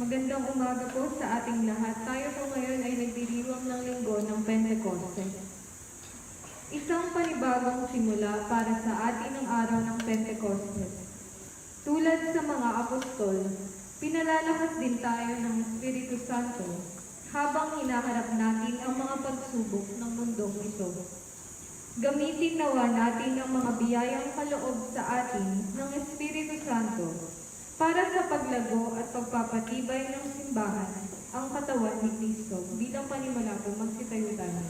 Magandang umaga po sa ating lahat. Tayo po ngayon ay nagdiriwang ng linggo ng Pentecoste. Isang panibagong simula para sa atin ng araw ng Pentecoste. Tulad sa mga apostol, pinalalakas din tayo ng Espiritu Santo habang hinaharap natin ang mga pagsubok ng mundong ito. Gamitin nawa natin ang mga biyayang kaloob sa atin ng Espiritu Santo para sa paglago at pagpapatibay ng simbahan, ang katawan ni Kristo. Bilang panimula po, magsitayo tayo.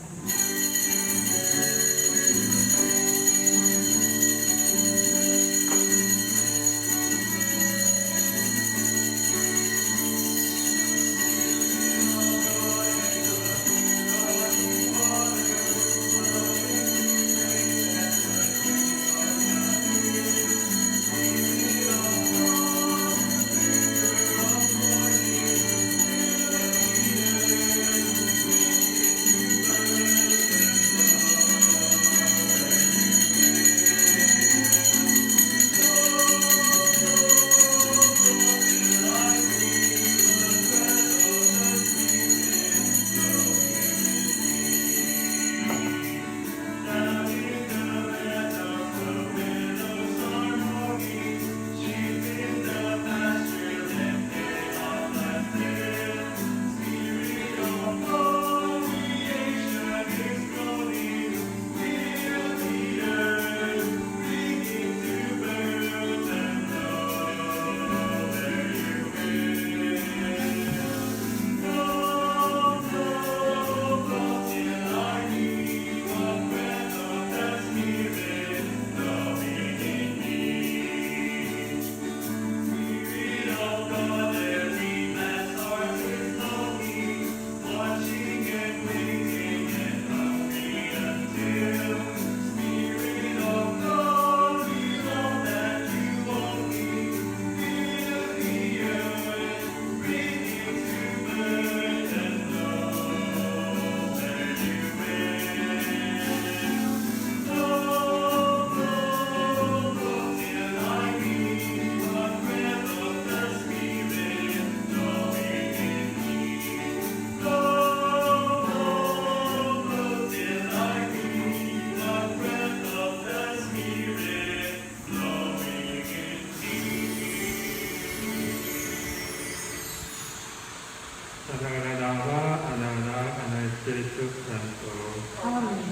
Espiritu Santo. Amen.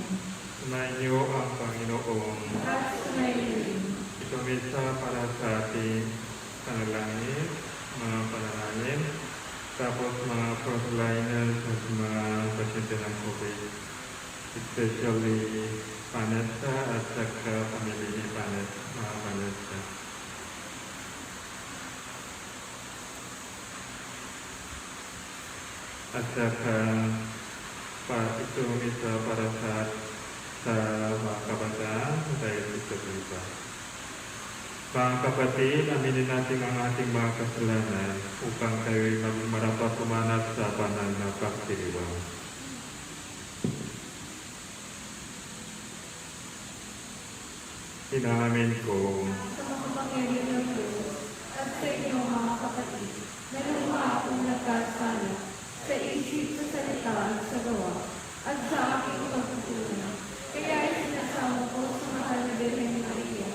Sumainyo ang Panginoon. At sumainyo. Ito misa para sa ating panalangin, mga panalangin, tapos mga frontliners at mga pasyente ng COVID, especially Vanessa at saka pamilya ni Vanessa, mga Vanessa. At saka ito misa para sa mga kabataan dahil ito iba. Mga kapatid, aminin natin ang ating mga kasalanan upang kayo'y marapat tumanap sa banal na pagdiriwang. Inaamin ko Sa mga pangyayari ng Diyos at sa inyong mga kapatid, na luma akong nagkasala sa isip, sa salita at sa gawa, at sa aking pagtutulong. Kaya ay sinasama ko sa mahal na Birhen Maria,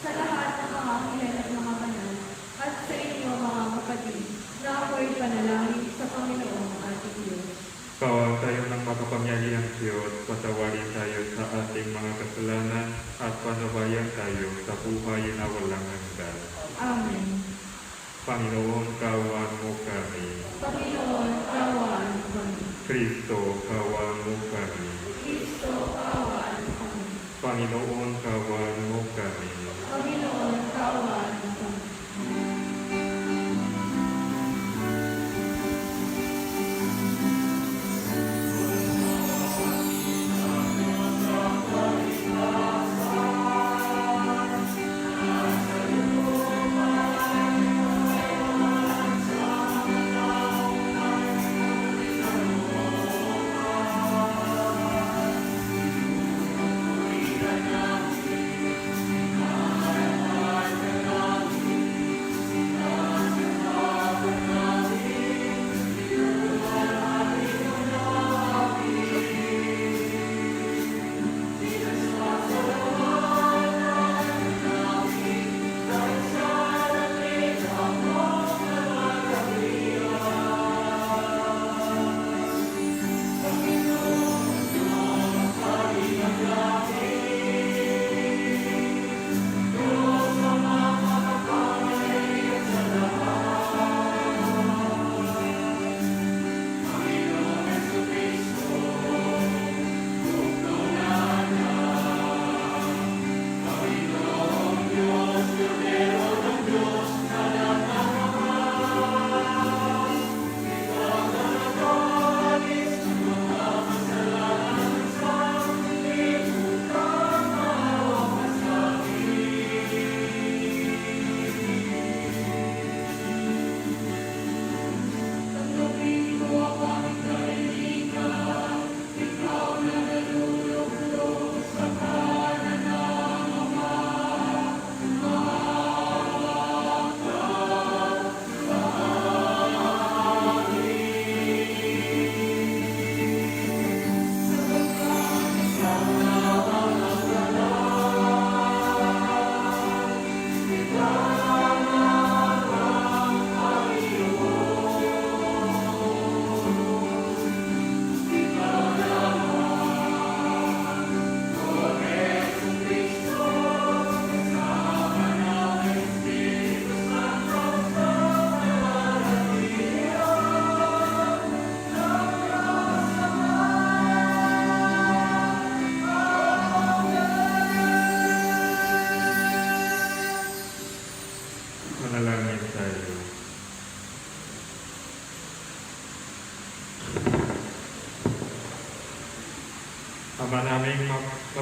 sa lahat ng mga anghel at mga banal, at sa inyo mga kapatid, na ako'y panalangin sa Panginoong ating Diyos. Kawan tayo ng makapangyarihang Diyos, patawarin tayo sa ating mga kasalanan at panabayan tayo sa buhay na walang hanggan. Amen. Panginoon, kawan mo kami. Panginoon, kaawaan kami. Kristo, kawan mo kami. Kristo, kaawaan kami. Panginoon, kawan mo kami. Panginoon, kaawaan kami.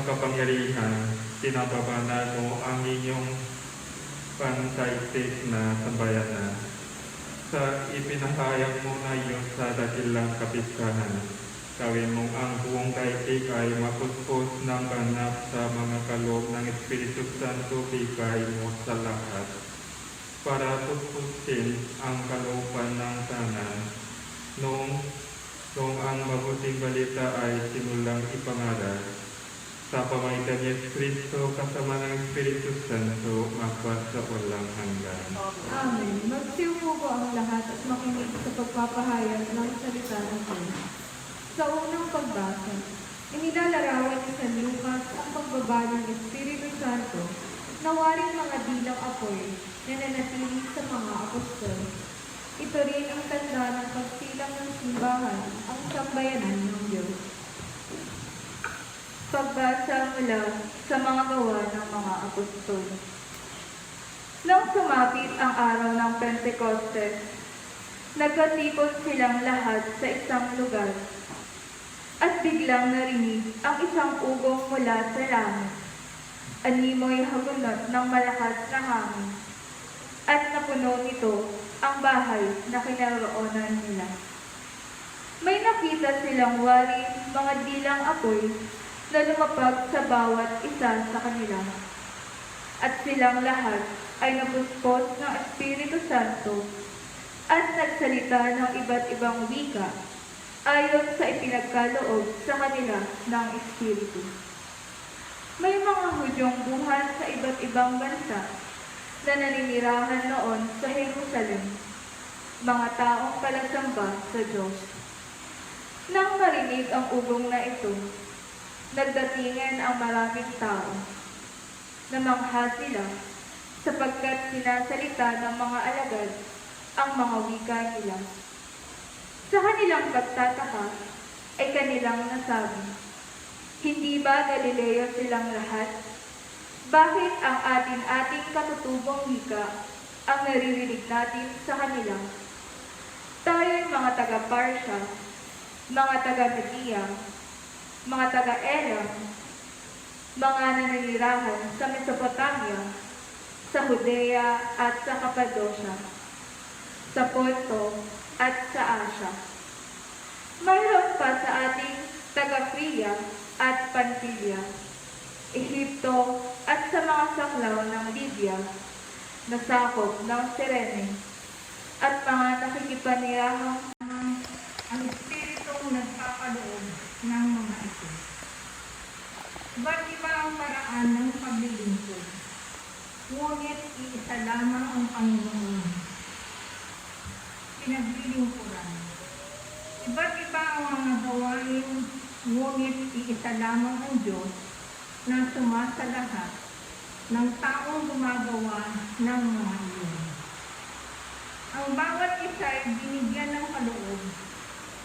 makapangyarihan, tinababanan mo ang inyong pantaigtig na sambayanan. Sa ipinahayag mo na iyon sa dakilang kapistahan, gawin mong ang buong daigdig ay mapuspos ng ganap sa mga kaloob ng Espiritu Santo, bigay mo sa lahat, para puspusin ang kalooban ng tanan. Noong ang mabuting balita ay simulang ipangaral, sa pamamagitan ni Kristo kasama ng Espiritu Santo, magpas sa walang hanggan. Amen. Magsiupo po ang lahat at makinig sa pagpapahayag ng salita ng Diyos. Sa unang pagbasa, inilalarawan ni San Lucas ang pagbaba ng Espiritu Santo na waring mga dilang apoy na nanatili sa mga apostol. Ito rin ang tanda ng pagsilang ng simbahan, ang sambayanan ng Diyos. Pagbasa mula sa mga gawa ng mga apostol. Nang sumapit ang araw ng Pentecostes, nagkatipon silang lahat sa isang lugar. At biglang narinig ang isang ugong mula sa langit. Animoy hagunot ng malakas na hangin. At napuno nito ang bahay na kinaroonan nila. May nakita silang waring mga dilang apoy na lumapag sa bawat isa sa kanila. At silang lahat ay napuspos ng Espiritu Santo at nagsalita ng iba't ibang wika ayon sa ipinagkaloob sa kanila ng Espiritu. May mga Hudyong buhat sa iba't ibang bansa na naninirahan noon sa Jerusalem, mga taong palasamba sa Diyos. Nang marinig ang ugong na ito, nagdatingan ang maraming tao. Namangha sila sapagkat sinasalita ng mga alagad ang mga wika nila. Sa kanilang pagtataka ay kanilang nasabi, "Hindi ba Galileo silang lahat? Bakit ang ating katutubong wika ang naririnig natin sa kanila? Tayo'y mga taga-Parsya, mga taga-Media, mga taga-Elam, mga nananirahan sa Mesopotamia, sa Judea at sa Cappadocia, sa Ponto at sa Asia. Mayroon pa sa ating taga-Phrygia at Pamphylia, Ehipto at sa mga saklaw ng Libya, na sakop ng Cyrene, at mga nakikipanirahang ang Espiritong nagpapaloob ng mga ito. Iba't iba ang paraan ng paglilingkod, ngunit iisa lamang ang Panginoon. Pinaglilingkuran. Iba't iba ang mga gawain, ngunit iisa lamang ang Diyos na sumasalahat ng taong gumagawa ng mga iyon. Ang bawat isa ay binigyan ng kaloob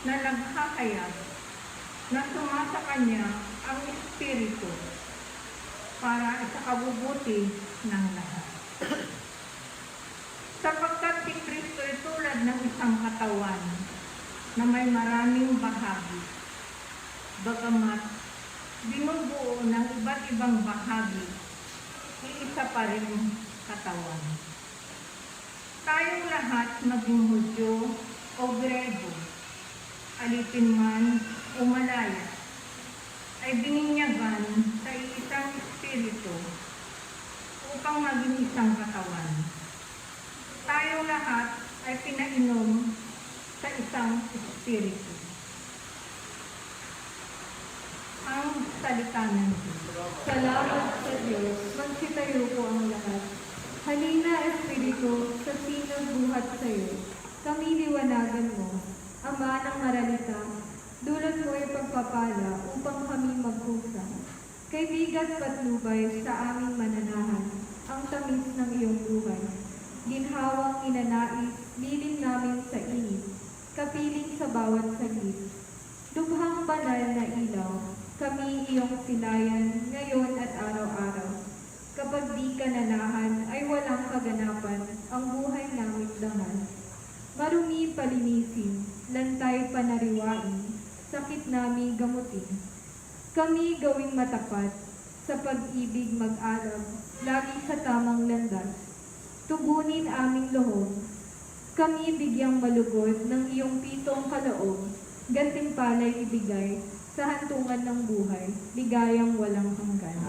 na nagkakayag na sumasa kanya ang Espiritu para sa kabubuti ng lahat. Sapagkat si Kristo ay tulad ng isang katawan na may maraming bahagi, bagamat binubuo ng iba't ibang bahagi, iisa pa rin katawan. Tayong lahat, maging Hudyo o Grego, alipin man o malaya, ay bininyagan sa isang Espiritu upang maging isang katawan. Tayong lahat ay pinainom sa isang Espiritu. Ang salita ng Diyos. Salamat sa Diyos. Magsitayo po ang lahat. Halina, Espiritu, sa sinag buhat sa iyo. Kami liwanagan mo, Ama ng maralita. Dulot mo ay pagpapala upang kami magkusa. Kaibigan patnubay sa aming mananahan, ang tamis ng iyong buhay. Ginhawang inanais, lilim namin sa init, kapiling sa bawat saglit. Lubhang banal na ilaw, kami iyong sinayan ngayon at araw-araw. Kapag di ka nanahan, ay walang kaganapan ang buhay namin lahat. Marumi palinisin, lantay panariwain, sakit nami gamutin. Kami gawing matapat, sa pag-ibig mag-arab, lagi sa tamang landas. Tugunin aming loob, kami bigyang malugod ng iyong pitong kaloob, gantimpala'y ibigay sa hantungan ng buhay, ligayang walang hanggan.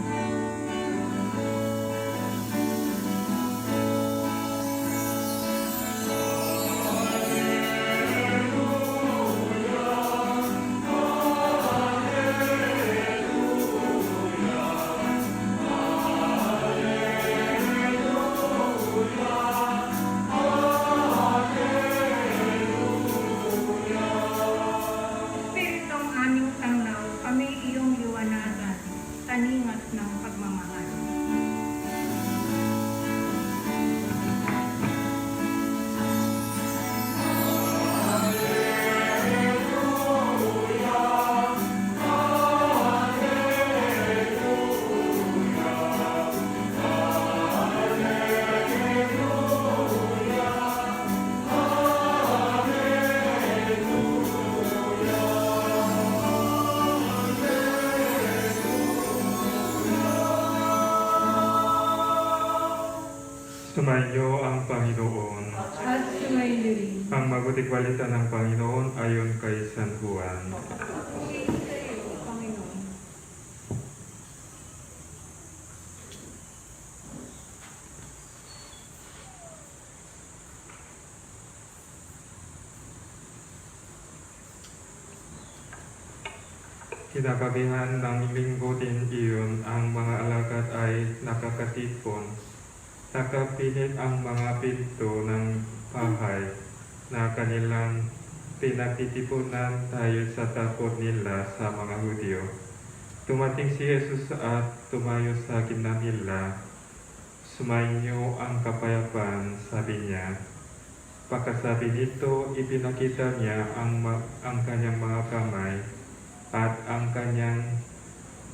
Espiritong aming tanglaw, kami iyong liwanagan, taningas ng pagmamahal. Sumainyo ang Panginoon. At sumainyo rin. Ang mabuting balita ng Panginoon ayon kay San Juan. Purihin sa iyo, Panginoon. Kinababihan ng linggo din iyon, ang mga alagad ay nakakatipon. Nakapilit ang mga pinto ng bahay na kanilang pinagtitipunan dahil sa takot nila sa mga Hudyo. Tumating si Jesus at tumayo sa gitna nila. Sumainyo ang kapayapaan, sabi niya. Pagkasabi nito, ipinakita niya ang kanyang mga kamay at ang kanyang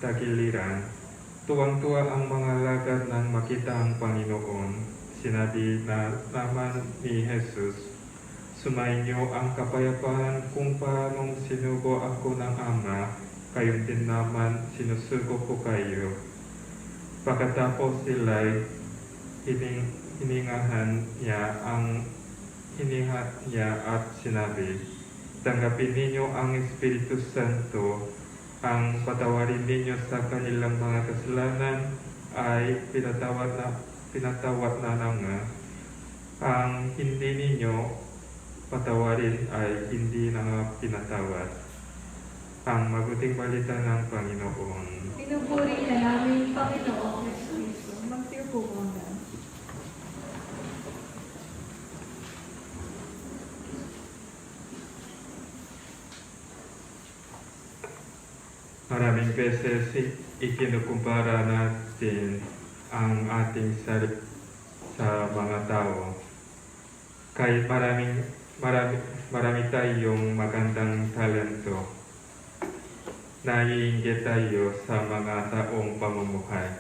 tagiliran. Tuwang-tuwa ang mga alagad nang makita ang Panginoon. Sinabi na naman ni Jesus, sumainyo ang kapayapaan, kung paanong sinugo ako ng Ama, kayo din naman sinusugo ko kayo. Pagkatapos sila'y hiningahan niya at sinabi, tanggapin ninyo ang Espiritu Santo. Ang patawarin ninyo sa kanilang mga kasalanan ay pinatawad na nga. Ang hindi ninyo patawarin ay hindi na nga pinatawad. Ang mabuting balita ng Panginoon. Pinupuri ka namin, Panginoon Kristo. Magsiupo ka na. Maraming beses ikinukumpara natin ang ating sarili sa mga tao. Kahit marami tayong magandang talento, naiinggit tayo sa mga taong pamumuhay.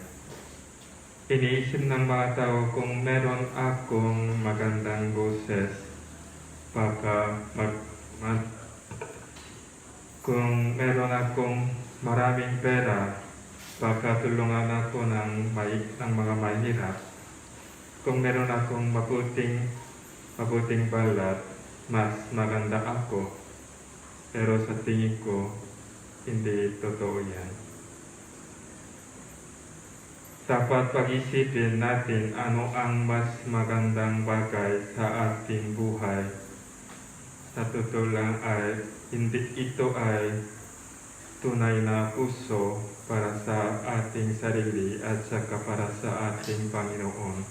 Iniisip ng mga tao, kung meron akong magandang boses, kung meron akong maraming pera, baka tulungan ako ng mga mahirap. Kung meron akong mabuting balat, mas maganda ako. Pero sa tingin ko, hindi totoo yan. Dapat pag-isipin natin ano ang mas magandang bagay sa ating buhay. Sa totoo lang ay ito ay tunay na puso para sa ating sarili at saka para sa ating Panginoon.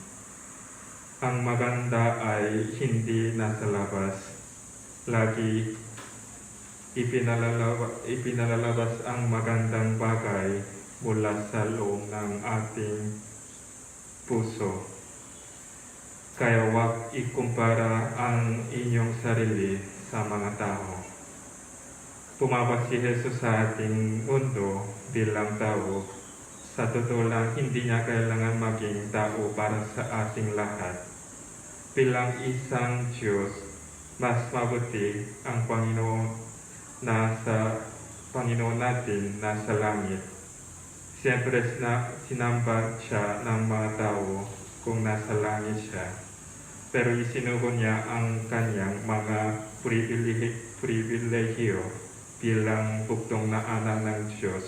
Ang maganda ay hindi nasa labas. Lagi ipinalalabas ang magandang bagay mula sa loob ng ating puso. Kaya huwag ikumpara ang inyong sarili sa mga tao. Pumawas si Jesus sa ating mundo bilang tao. Sa totoo lang, hindi niya kailangan maging tao para sa ating lahat. Bilang isang Diyos, mas mabuti ang Panginoon natin nasa langit. Siyempre sinamba siya ng mga tao kung nasa langit siya. Pero isinugo niya ang kanyang mga pribilehiyo bilang bugtong na anak ng Diyos.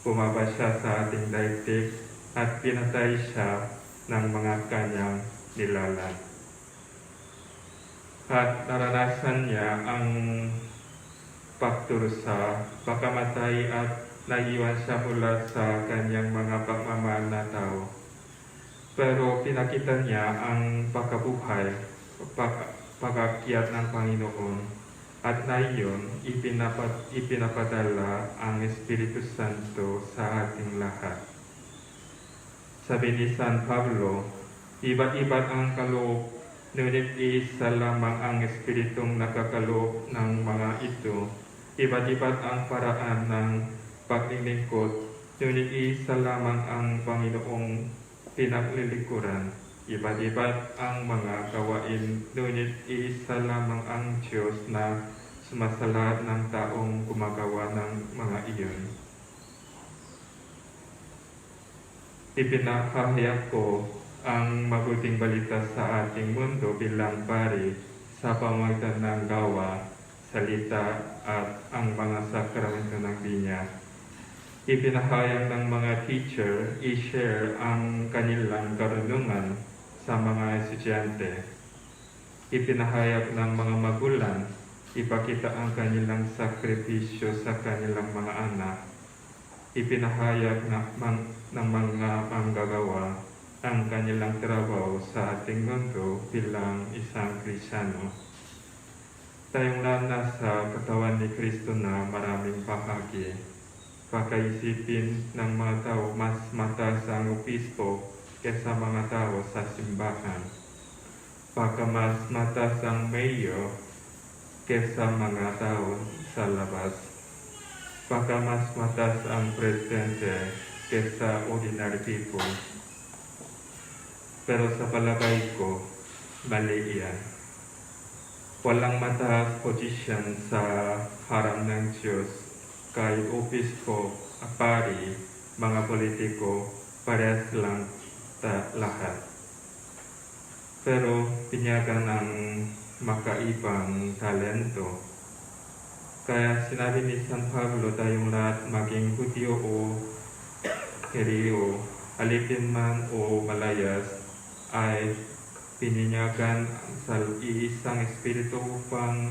Bumaba siya sa ating daigdig at pinatay siya ng mga kanyang nilalang. At naranasan niya ang pagdurusa, pagkamatay at naiwan siya mula sa kanyang mga pagmamahal na tao. Pero pinakita niya ang pagkabuhay, pag-akyat ng Panginoon, at na iyon ipinapadala ang Espiritu Santo sa ating lahat. Sabi ni San Pablo, iba't-iba ang kaloob, ngunit isa lamang ang Espiritong nakakaloob ng mga ito. Iba't-iba ang paraan ng paglilingkod, ngunit isa lamang ang Panginoong pinaglilingkuran. Iba't-iba ang mga gawain, ngunit isa lamang ang Diyos na sumasalahat ng taong gumagawa ng mga iyon. Ipinahayag ko ang mabuting balita sa ating mundo bilang pari sa pamamagitan ng gawa, salita at ang mga sakramento ng binyag. Ipinahayag ng mga teacher i-share ang kanilang karunungan sa mga estudyante. Ipinahayag ng mga magulang ipakita ang kanilang sakripisyo sa kanilang mga anak. Ipinahayag ng mga manggagawa ang kanilang trabaho sa ating mundo bilang isang Kristiyano. Tayong nasa katawan ni Kristo na maraming bahagi. Pakaisipin ng mga tao mas mataas ang obispo kaysa mga tao sa simbahan. Baka mas mataas ang mayor kaysa mga tao sa labas. Baka mas mataas ang presidente kaysa ordinary people. Pero sa palagay ko, mali iyan. Walang mataas posisyon sa harap ng Diyos. Kahit obispo, pari, mga politiko, parehas lang lahat. Pero pinyagan ng makaibang talento. Kaya sinabi ni San Pablo tayong lahat maging Hudyo o Hereo, alipin man o malayas, ay pininyagan sa iisang Espiritu upang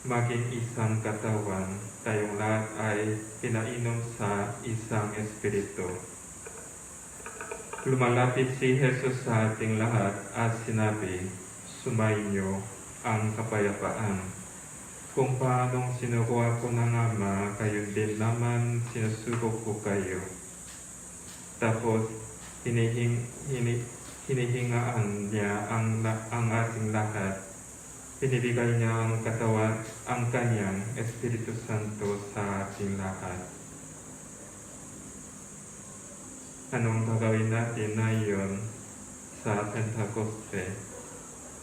maging isang katawan. Tayong lahat ay pinainom sa isang Espiritu. Lumalapit si Jesus sa ating lahat at sinabi, sumainyo ang kapayapaan. Kung paanong sinukuha ko ng Ama, kayo din naman sinusubok ko kayo. Tapos, hinihingaan niya ang ating lahat. Pinibigay niya ang katawan, ang kanyang Espiritu Santo sa ating lahat. Anong gagawin natin na iyon sa Pentecoste?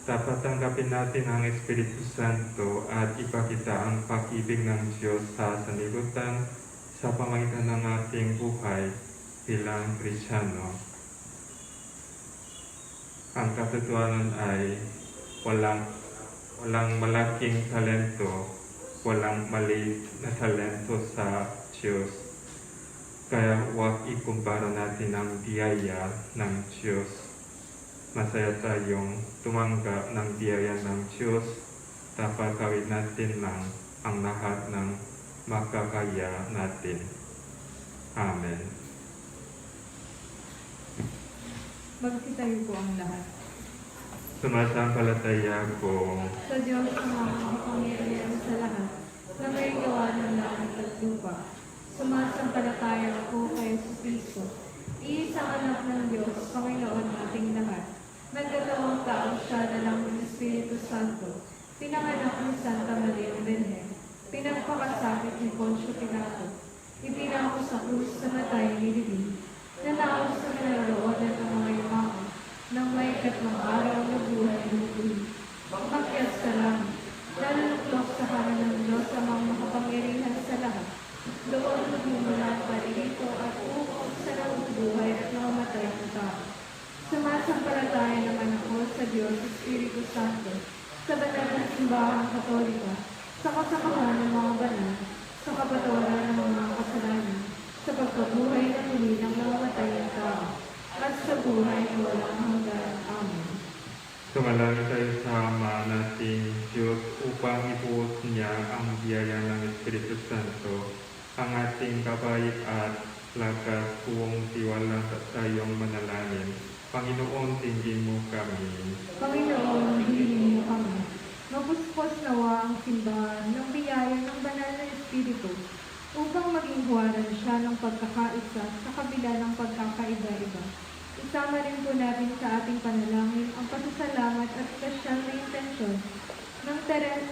Dapat tanggapin natin ang Espiritu Santo at ipakita ang pag-ibig ng Diyos sa sanlibutan sa pamamagitan ng ating buhay bilang Kristiyano. Ang katotohanan ay walang malaking talento, walang maliit na talento sa Diyos. Kaya huwag ikumpara natin ang biyaya ng Diyos. Masaya tayong tumanggap ng biyaya ng Diyos. Dapat gawin natin lang ang lahat ng makakaya natin. Amen. Magsitayo po ang lahat. Sumasampalataya ko Sa Diyos na makapangyarihan sa lahat, na may gawa ng langit at lupa. Sumasampalataya ko kay Kristo, iisang anak ng Diyos, Panginoon nating lahat. Nagkatawang tao siya na lang ng Espiritu Santo, pinanganak ni Santa Maria Virgen, pinagpakasakit ni Poncio Pilato, ipinako sa krus sa matay ni Libing, nanaos sa kinaroonan ng mga yumaman, nang may ikatlong araw na buhay ng tuloy. Umakyat sa langit, naluluklok sa kanan ng Diyos sa mga makapangyarihan sa lahat. Doon nagmumula ang paririto at upo Sumasampalataya naman ako sa Diyos, Espiritu Santo, sa banal na simbahang Katolika, sa kasamahan ng mga banal, sa kapatawaran ng mga kasalanan, sa pagkabuhay ng muli ng mga matay ng tao, at sa buhay na walang hanggan. Amen. Sumalangit tayo sa Ama nating Diyos upang ibuot niya ang biyaya ng Espiritu Santo, ang ating gabay at lakas buong tiwala sa iyong manalangin. Panginoon, tingin mo kami. Panginoon, hilingin mo kami. Mapuspos nawa ang simbahan ng biyaya ng banal na Espiritu upang maging huwaran siya ng pagkakaisa sa kabila ng pagkakaiba-iba. Isama rin po natin sa ating panalangin ang pasasalamat at special na intensyon ng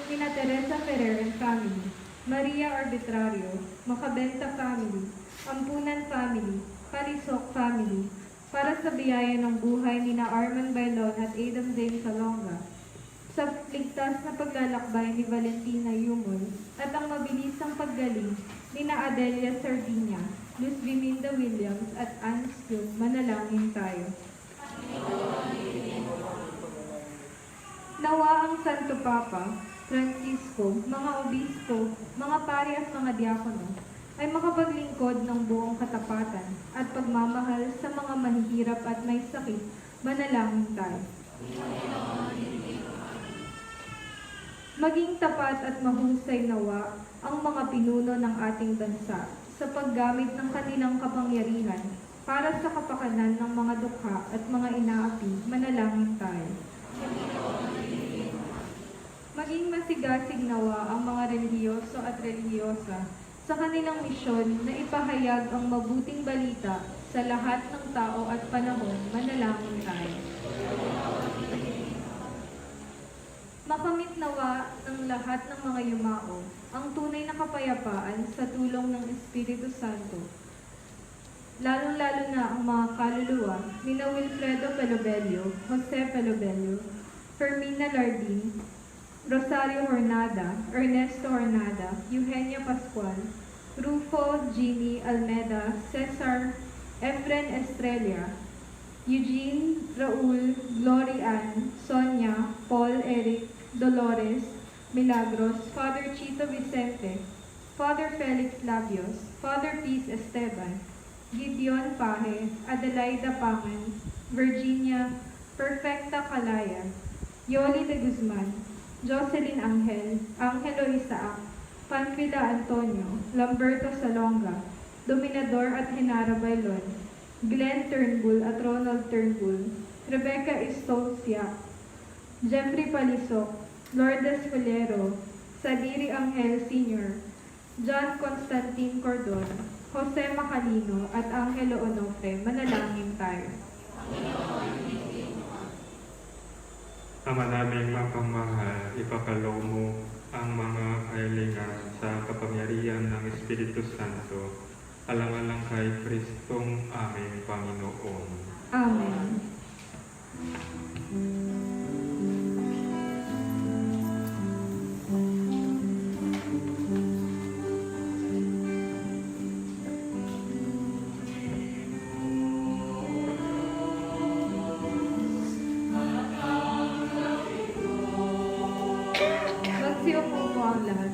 Nina Teresa Ferrer and family, Maria Arbitrario, Macabenta family, Ampunan family, Palisok family, para sa biyaya ng buhay ni Arman Bailon at Adam Zane Salonga, sa ligtas na paglalakbay ni Valentina Yumol at ang mabilisang paggaling ni Adelia Sardinia, Luz Biminda Williams at Anne Skun. Manalangin tayo. Nawa ang Santo Papa Francisco, mga obispo, mga pari at mga diakono ay makapaglingkod ng buong katapatan at pagmamahal sa mga mahihirap at may sakit. Manalangin tayo. Maging tapat at mahusay nawa ang mga pinuno ng ating bansa sa paggamit ng kanilang kapangyarihan para sa kapakanan ng mga dukha at mga inaapi. Manalangin tayo. Maging masigasig nawa ang mga relihiyoso at relihiyosa sa kanilang misyon na ipahayag ang mabuting balita sa lahat ng tao at panahon. Manalangin tayo. Makamit nawa ng lahat ng mga yumao ang tunay na kapayapaan sa tulong ng Espiritu Santo, lalong-lalo na ang mga kaluluwa ni Wilfredo Pelobelio, Jose Pelobelio, Fermina Lardin, Rosario Hornada, Ernesto Hornada, Eugenia Pascual, Rufo Jimmy Almeda, Cesar Efren Estrella, Eugene Raul, Glory Ann, Sonia, Paul Eric, Dolores, Milagros, Father Chito Vicente, Father Felix Labios, Father Peace Esteban, Gideon Paje, Adelaida Pangan, Virginia Perfecta Calaya, Yoli de Guzman, Jocelyn Angel, Angelo Isaac, Panfila Antonio, Lamberto Salonga, Dominador at Genara Bailon, Glenn Turnbull at Ronald Turnbull, Rebecca Estolcia, Jeffrey Palisok, Lourdes Fulero, Sadiri Angel Sr., John Constantine Cordon, Jose Macalino at Angelo Onofre. Manalangin tayo. Ama naming mapamahal, ipakalaw mo ang mga kahilingan sa kapangyarihan ng Espiritu Santo, alang-alang kay Kristong aming Panginoon. Amen. Magsiupo po ang lahat.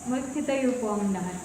Magsitayo po ang lahat.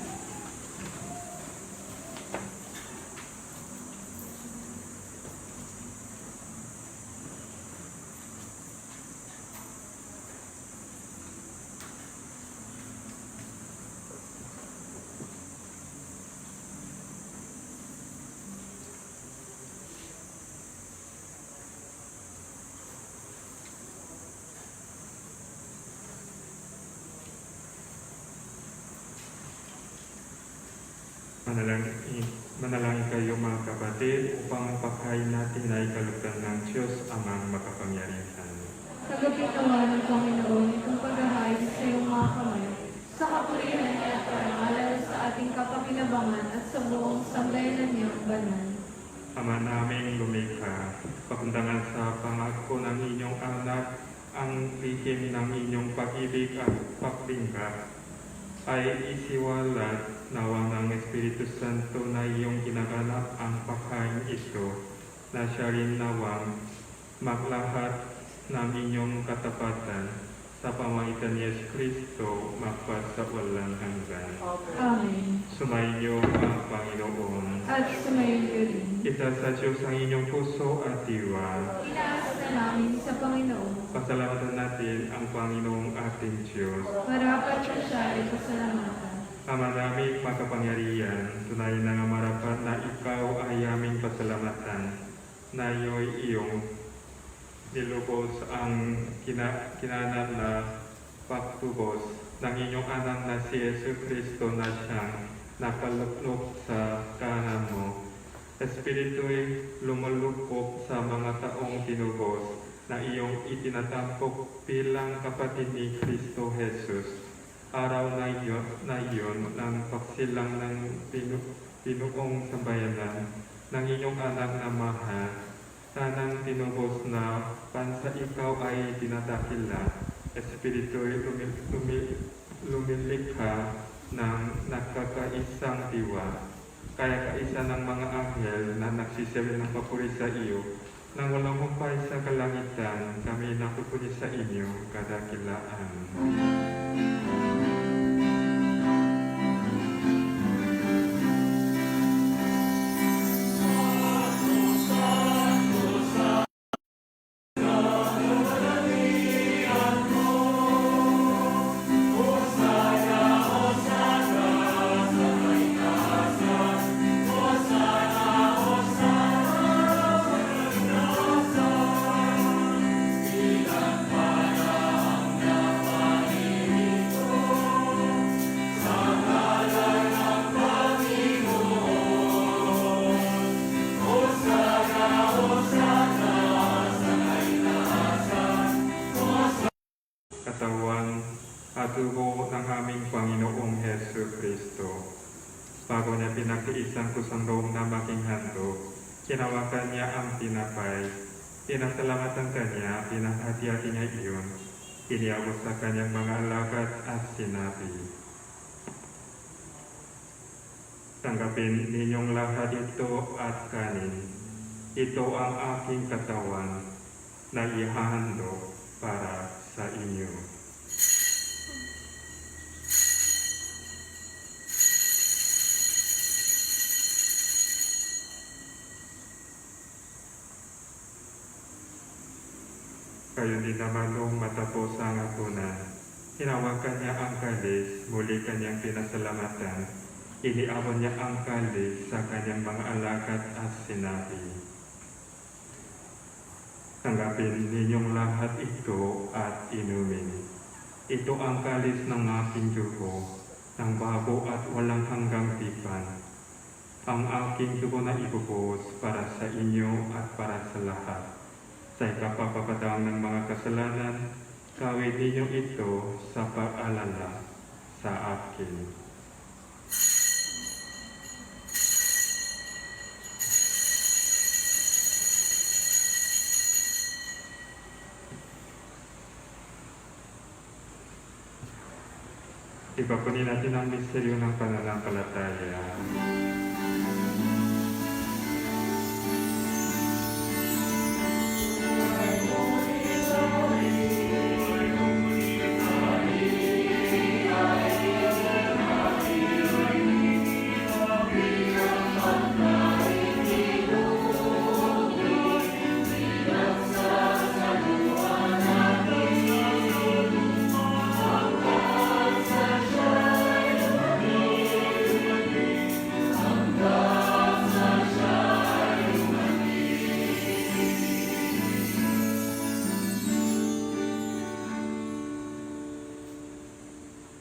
Manalangin kayo mga kapatid upang ang pagkain natin ay kalugdan ng Diyos amang makapangyarihan. Sagapin nawa ng Panginoon itong paghahay sa iyong mga kamay, sa kapurihan niya at parangalan sa ating kapakinabangan at sa buong sambayanan niyang banal. Ama naming lumikha, pakundangan sa pangako ng inyong anak, ang lihim ng inyong pag-ibig at pagbingka, ay isiwalat nawa ng Espiritu Santo na iyong ginaganap ang pagkain ito, na siya rin nawang maglahat ng inyong katapatan sa pamamagitan ni Yesu Kristo magpasawalang hanggan. Amen. Sumainyo ang Panginoon. At sumayon ko rin. Itaas sa Diyos ang inyong puso at diwa. Inaas na namin sa Panginoon. Pasalamatan natin ang Panginoong ating Diyos. Marapat na siya ay pasalamatan. Ama namin makapangyarihan, tunay na nga marapat na ikaw ay aming pasalamatan, na iyo'y iyong nilubos ang kinanap na pagtubos ng inyong anak na si Yesu Kristo na siyang nakaluklok sa kanan mo. Espiritu'y lumulupok sa mga taong tinubos na iyong itinatampok bilang kapatid ni Kristo Jesus. Araw na iyon ng pagsilang ng pinuong sambayanan ng inyong anak na mahal, tanang tinubos na pansa ikaw ay dinadakila. Espiritu'y lumilikha ng nagkakaisang diwa, kaya kaisa ng mga anghel na nagsisewi ng papuri sa iyo, nang walang humpay sa kalangitan, kami nakupuni sa inyo kadakilaan. Katawan at dugo ng aming Panginoong Hesu Kristo. Bago niya pinagtiisan kusang loob na maging handog, kinawakan niya ang tinapay, pinasalamatan kanya, pinahati-hati niya iyon, iniabot sa kanyang mga alagad at sinabi, "Tanggapin ninyong lahat ito at kanin. Ito ang aking katawan na ihahandog para sa inyo." Kayo din naman nung matapos ang hapunan, hinawakan niya ang kalis, muli kanyang pinasalamatan, iniabot niya ang kalis sa kanyang mga alagad at sinabi, "Tanggapin ninyong lahat ito at inumin. Ito ang kalis ng aking dugo, ng bago at walang hanggang tipan. Ang aking dugo na ibubuhos para sa inyo at para sa lahat. Sa ikapapapatawang ng mga kasalanan, gawin ninyo ito sa pag-alala sa akin." Ipapunin natin ang misteryo ng pananampalataya.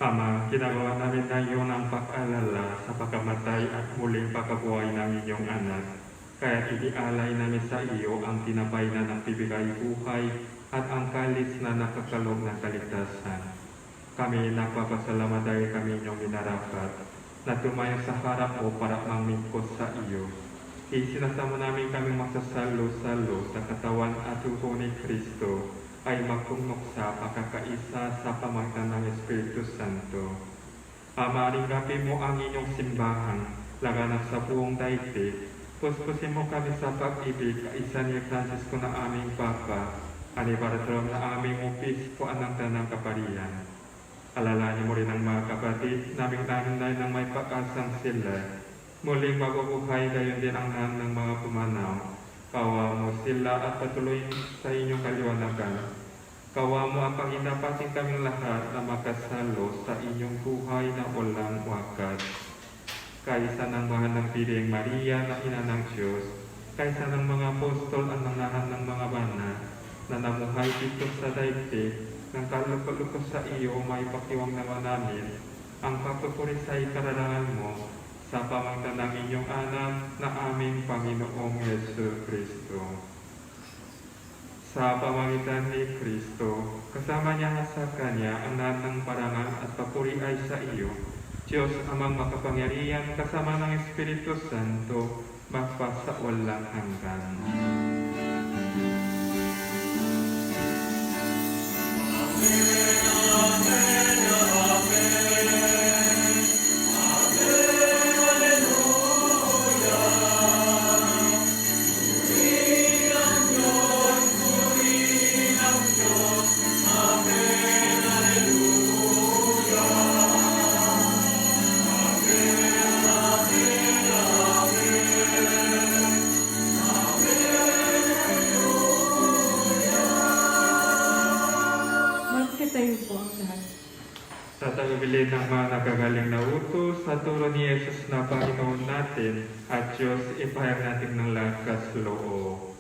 Ama, ginagawa namin na iyon ang pag-alala sa pagkamatay at muling pagkabuhay ng inyong anak. Kaya inialay namin sa iyo ang tinapay na nagbibigay buhay at ang kalis na nakakalog ng kaligtasan. Kami nagpapasalamat dahil kami inyong minarapat na tumayo sa harap mo para mamingkot sa iyo. Isinasamo namin kaming magsasalo-salo sa katawan at dugo ni Kristo ay magtunok sa pagkakaisa sa pamagitan ng Espiritu Santo. Ama, ringgapin mo ang inyong simbahan, laganap sa buong daigdig. Puspusin mo kami sa pag-ibig, kaisa ni Francisco na aming Papa, anibaradrom na aming obispo ng Tanang Kaparian. Alalahanin mo rin ang mga kapatid, naming nanay ng may pag-asang sila. Muling mabubuhay, gayon din ang lahat ng mga pumanaw. Kawa mo sila at patuloy sa inyong kaliwanagan. Kawa mo ang panginapasin kaming lahat na makasalo sa inyong buhay na walang wakas. Kaisa ng mahal ng Birheng Maria na Ina ng Diyos, kaisa ng mga apostol at ng lahat ng mga banal na namuhay dito sa daigdig, ng kalukos sa iyo may pakiwang naman namin ang pagpupuri sa ikararangan mo sa pamagitan ng inyong anak na aming Panginoong Yesu Kristo. Sa pamagitan ni Kristo, kasama niya sa Kanya ang lahat ng parangal at papuri ay sa iyo, Diyos amang makapangyarihan kasama ng Espiritu Santo, magpasa walang hanggan. Magkatayo po ang lahat. Sa tagubilin ng mga nagagaling na utos, sa turo ni Jesus na Panginoon natin, at Diyos, ipahayag natin ng lakas loob.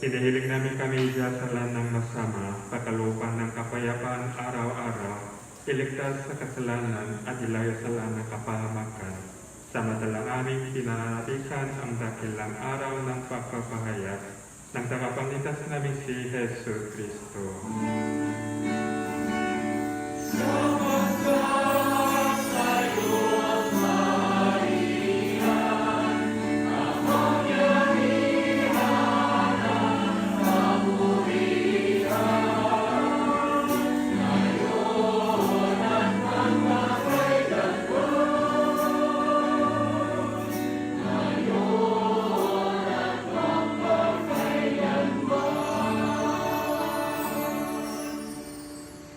Hinihiling namin kami isasalan ng masama, pagkalooban ng kapayapaan araw-araw, iligtas sa kasalanan at ilayo sa lahat ng kapahamakan. Samantalang aming pinananatikan ang dakilang araw ng pagpapahayag ng tagapagligtas namin si Yesu Kristo.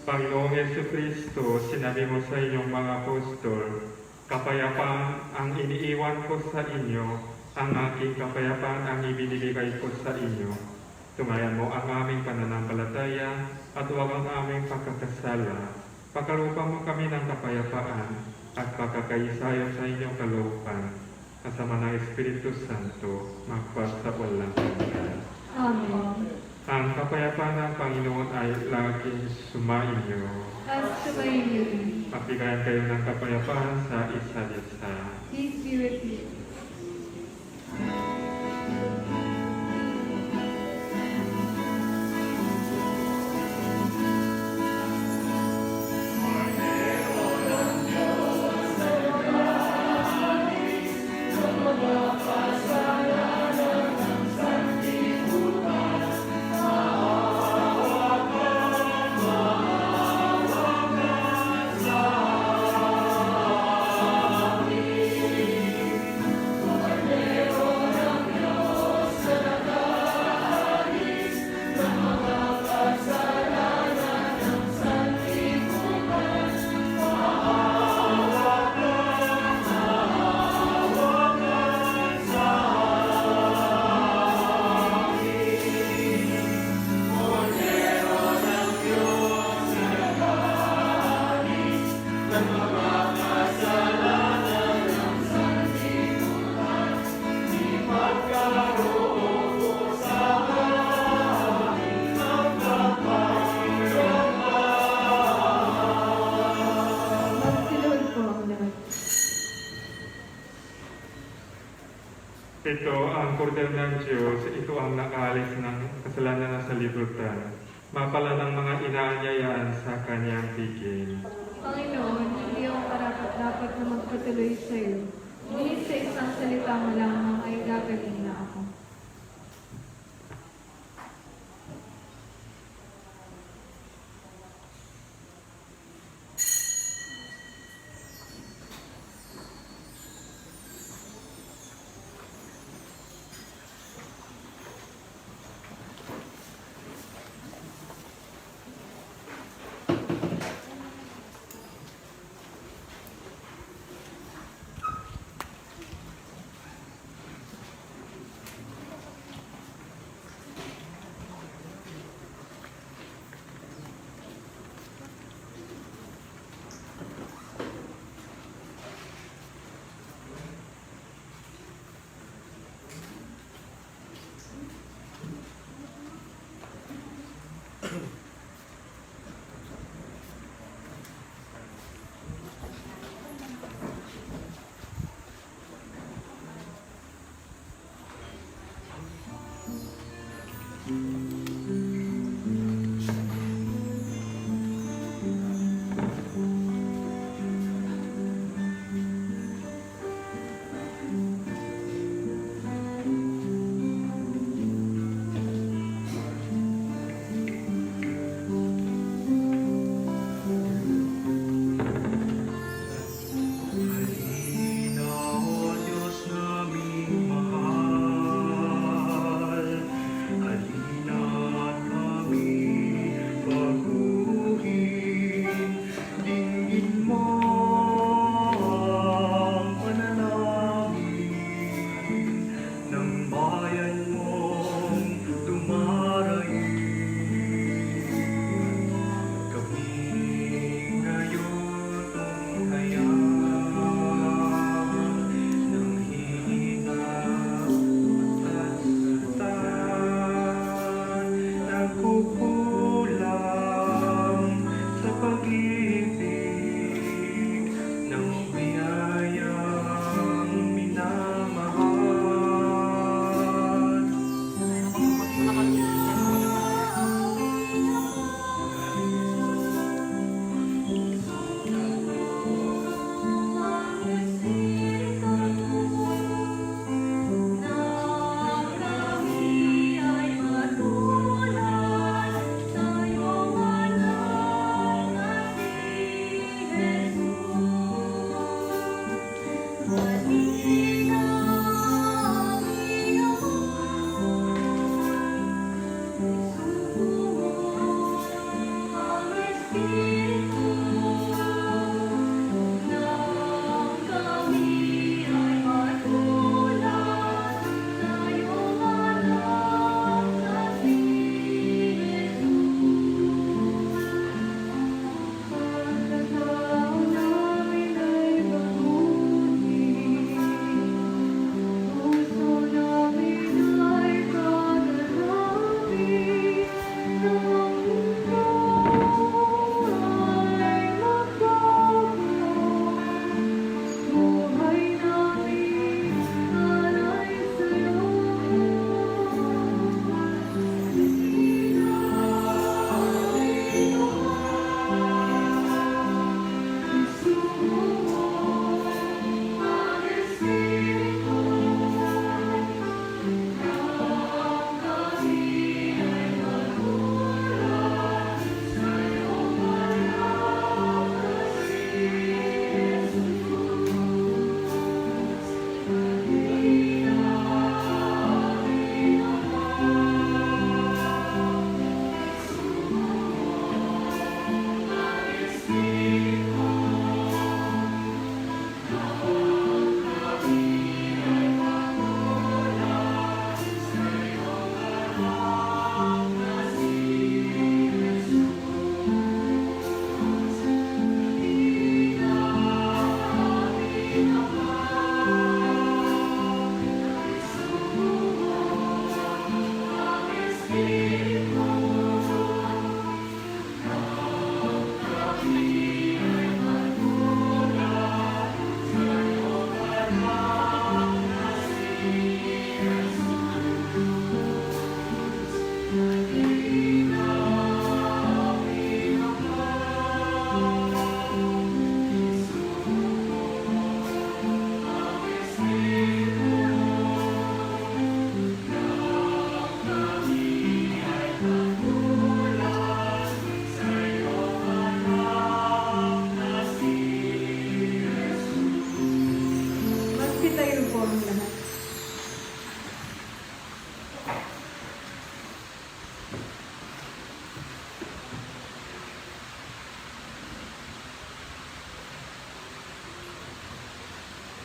Panginoong Yesu Kristo, sinabi mo sa inyong mga apostol, Kapayapaan ang iniiwan ko sa inyo, ang aking kapayapaan ang ibinibigay ko sa inyo. Tumayan mo ang aming pananampalataya at huwag ang aming pagkakasala. Pagkalooban mo kami ng kapayapaan at pagkakaisa-ayon sa inyong kalooban. Kasama ng Espiritu Santo, magpasa walang hanggan. Amen. Ang kapayapaan ng Panginoon ay laging sumainyo. At sumayin niyo rin. Magbigayan kayo ng kapayapaan sa isa't isa. Peace be with you. Magsiluhod po ang lahat. Ito ang kordero ng Diyos, ito ang nakaalis ng kasalanan na sa libutan. Mapala ng mga inaanyayaan sa kanyang piging. Panginoon, hindi ako dapat na magpatuloy sa iyo. Ngunit sa isang salita mo lamang ay gagawin na ako.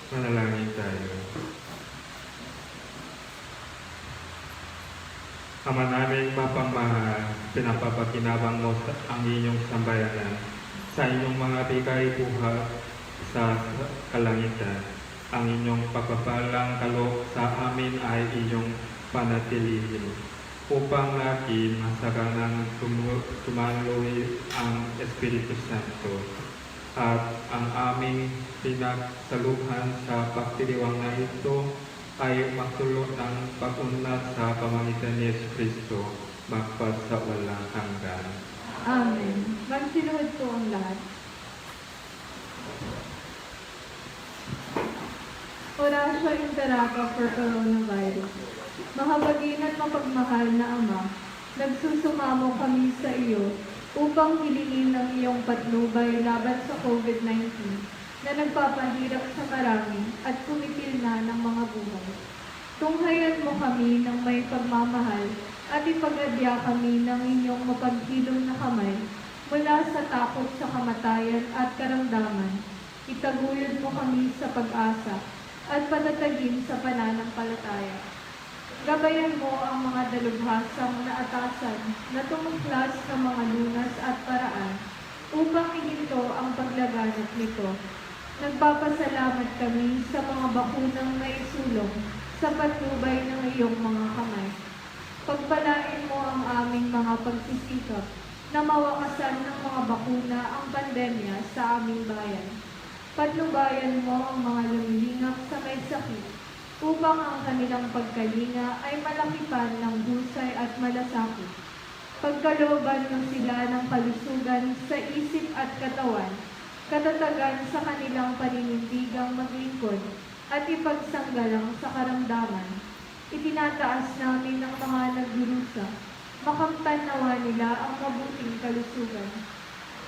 Manalangin tayo. Ama namin mapagmahal, pinapapakinabang mo ang inyong sambayanan sa inyong mga bigay buhat sa kalangitan. Ang inyong pagpapalang kaloob sa amin ay inyong panatilihin upang lagi masaganang tumaloy ang Espiritu Santo at ang aming pinagsaluhan sa pagdiriwang na ito ay magdulot ng pag-unlad sa pamamagitan ni Yesu Kristo magpasawalang hanggan. Amen. Magsinuhod po ang lahat. Orasyo Imperata for Coronavirus. Mahabagin at mapagmahal na Ama, nagsusumamo kami sa iyo upang hilingin ang iyong patnubay laban sa COVID-19 na nagpapahirap sa marami at kumitil na ng mga buhay. Tunghayan mo kami ng may pagmamahal at ipagadya kami ng inyong mapaghilom na kamay mula sa takot sa kamatayan at karamdaman. Itaguyod mo kami sa pag-asa at patatagin sa pananampalataya. Gabayan mo ang mga dalubhasang naatasan na tumuklas ng mga lunas at paraan upang ihinto ang paglaganap nito. Nagpapasalamat kami sa mga bakunang naisulong sa patnubay ng iyong mga kamay. Pagpalain mo ang aming mga pagsisikap na mawakasan ng mga bakuna ang pandemya sa aming bayan. Patnubayan mo ang mga lumilingap sa may sakit upang ang kanilang pagkalinga ay malakipan ng husay at malasakit. Pagkalooban mo sila ng kalusugan sa isip at katawan, katatagan sa kanilang paninindigang maglingkod at ipagsanggalang sa karamdaman. Itinataas namin ang mga nagdurusa, makamtan nawa nila ang mabuting kalusugan.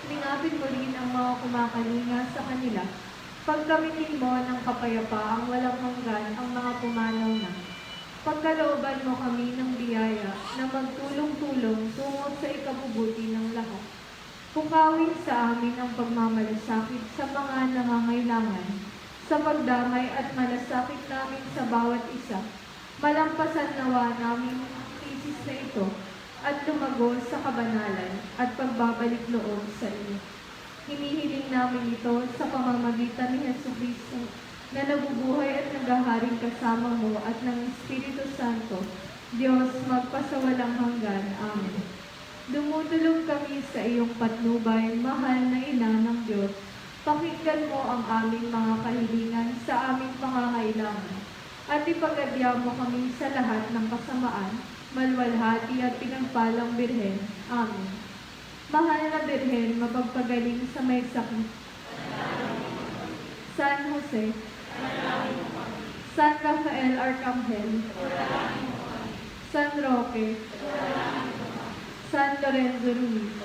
Lingapin mo rin ang mga kumakalinga sa kanila. Pagkamitin mo ng kapayapaang walang hanggan ang mga pumanaw na. Pagkalooban mo kami ng biyaya na magtulong-tulong tungo sa ikabubuti ng lahat. Pukawin sa amin ang pagmamalasakit sa mga nangangailangan, sa pagdamay at malasakit namin sa bawat isa. Malampasan nawa namin ang krisis na ito at lumago sa kabanalan at pagbabalik loob sa iyo. Hinihiling namin ito sa pamamagitan ni Jesucristo na nabubuhay at naghaharing kasama mo at ng Espiritu Santo, Diyos magpasawalang hanggan. Amen. Dumudulog kami sa iyong patnubay, mahal na ina ng Diyos. Pakinggan mo ang aming mga kahilingan sa aming pangangailangan at ipagadya mo kami sa lahat ng kasamaan, malwalhati at pinagpalang Birhen. Amen. Mahal na Birhen, mapagpagaling sa may sakit. San Jose, San Rafael Arcangel, San Roque, San Lorenzo Ruiz,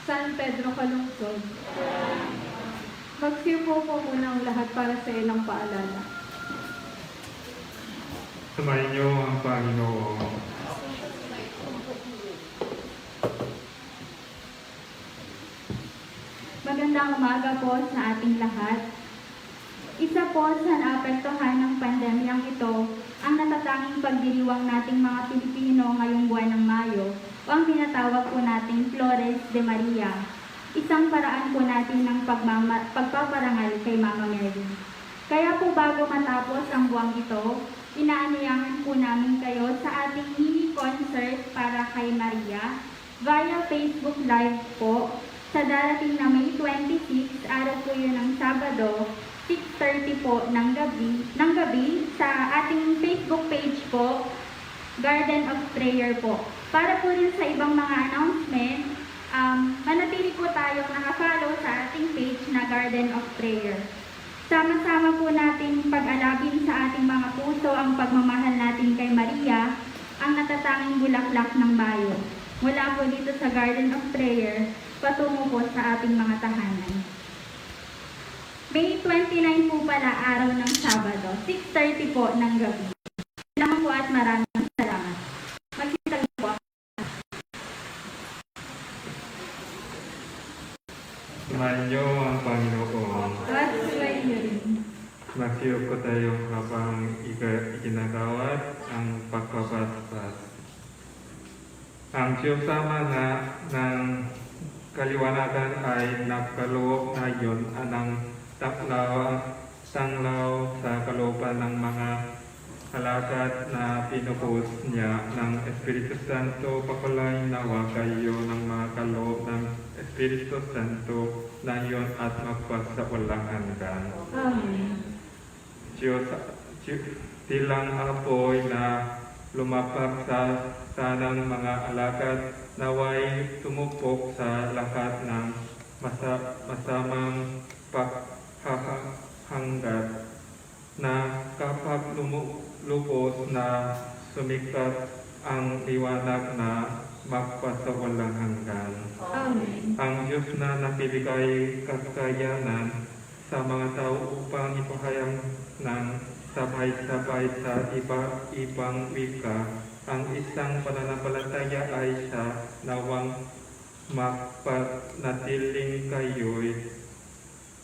San Pedro Calungsod. Magsiupo po muna ang lahat para sa ilang paalala. Sumayin niyo ang Panginoon. Magandang umaga po sa ating lahat. Isa po sa naapektuhan ng pandemyang ito ang natatanging pagdiriwang nating mga Pilipino ngayong buwan ng Mayo o ang tinatawag po nating Flores de Maria. Isang paraan po natin ng pagpaparangal kay Mama Mary. Kaya po bago matapos ang buwang ito, inaanyayahan po namin kayo sa ating mini concert para kay Maria via Facebook Live po sa darating na May 26, araw po yun ng Sabado, 6:30 po ng gabi sa ating Facebook page po, Garden of Prayer po. Para po rin sa ibang mga announcement, manatili po tayong nakafollow sa ating page na Garden of Prayer. Sama-sama po natin pag-alabin sa ating mga puso ang pagmamahal natin kay Maria, ang natatanging bulaklak ng bayo. Mula po dito sa Garden of Prayer, patungo po sa ating mga tahanan. May 29 po pala araw ng Sabado, 6:30 po ng gabi. Salamat po at maraming salamat. Magsitabi po. Sumayin niyo ang Panginoon. At sumayin niyo rin. Magsiyok ko tayo habang iginagawad ang pagpapaspas. Ang Diyos Ama na ng kaliwanagan ay nagkaloob ngayon ng tanglaw sa kalooban ng mga alagad na pinuhos niya ng Espiritu Santo. Papalain nawa kayo ng mga kaloob ng Espiritu Santo na iyon at magpasawalang hanggan. Amen. Diyos, tilang apoy na lumapak sa tanang mga alagad, naway tumupok sa lahat ng masamang paghahanggat na kapag lubos na sumikat ang liwanag na magpasawalang hanggan. Amen. Ang Diyos na nakibigay kakayanan sa mga tao upang ipahayag ng sabay-sabay sa iba-ibang wika, ang isang pananampalataya ay sa nawang mapanatiling kayo'y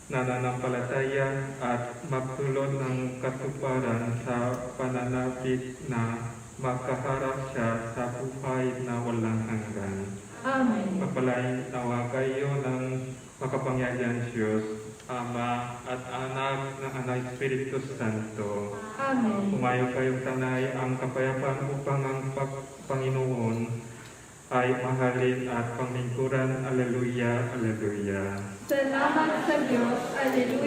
nananampalataya at magdulot ng katuparan sa pananabik na makaharap siya sa buhay na walang hanggan. Amen. Pagpalain nawa kayo ng makapangyarihan Diyos, Ama at Anak ng Anak Espiritu Santo. Amen. Umayo kayong tanay ang kapayapaan upang ang Panginoon ay mahalin at pamingkuran. Alleluia, Alleluia. Salamat sa Diyos. Alleluia.